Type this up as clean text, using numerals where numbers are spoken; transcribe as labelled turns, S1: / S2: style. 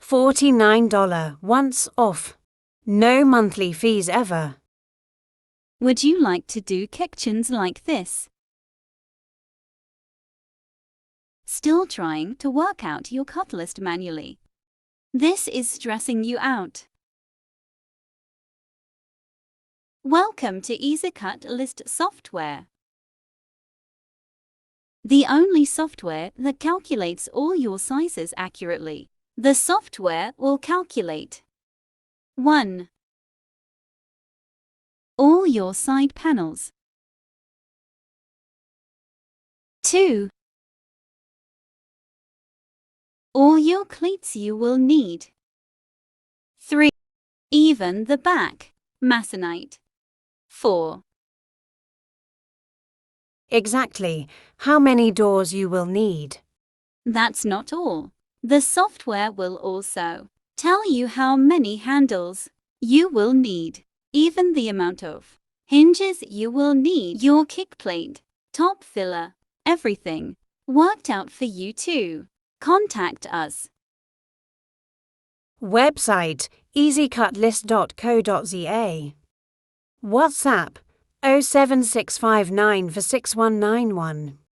S1: $49 once off. No monthly fees ever.
S2: Would you like to do questions like this? Still trying to work out your cut list manually. This is stressing you out. Welcome to EasyCut List software. The only software that calculates all your sizes accurately. The software will calculate 1. All your side panels. 2. All your cleats you will need. 3. Even the back, masonite. 4.
S1: Exactly how many doors you will need.
S2: That's not all. The software will also tell you how many handles you will need, even the amount of hinges you will need, your kick plate, top filler, everything worked out for you too. Contact us.
S1: Website easycutlist.co.za. WhatsApp 07659 for 6191.